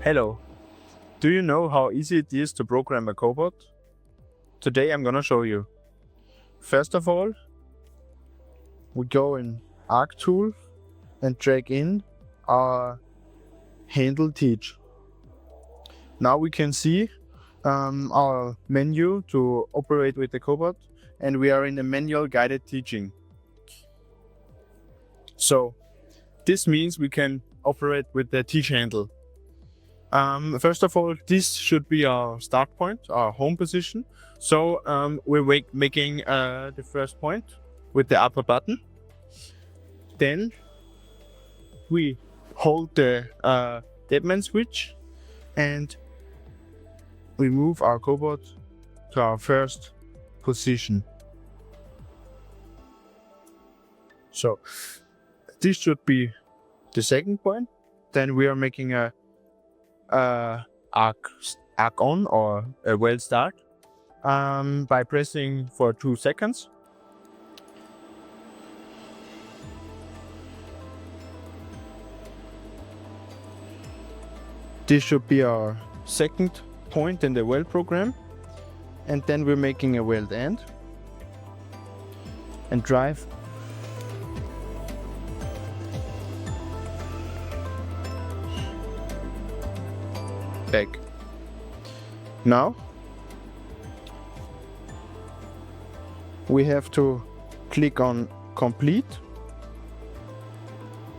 Hello, do you know how easy it is to program a cobot? Today I'm gonna show you. First of all, we go in Arc tool and drag in our handle teach. Now we can see our menu to operate with the cobot, and we are in the manual guided teaching. So this means we can operate with the teach handle. First of all, this should be our start point, our home position. So we're making the first point with the upper button. Then we hold the deadman switch and we move our cobot to our first position. So this should be the second point. Then we are making a arc on or a weld start by pressing for 2 seconds. This should be our second point in the weld program, and then we're making a weld end and drive back. Now we have to click on complete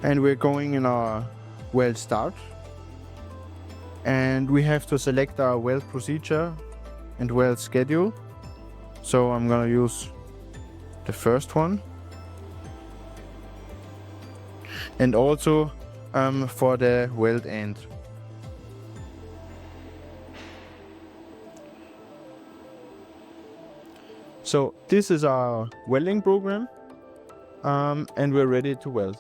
and we're going in our weld start, and we have to select our weld procedure and weld schedule. So I'm gonna use the first one, and also for the weld end. So this is our welding program, and we're ready to weld.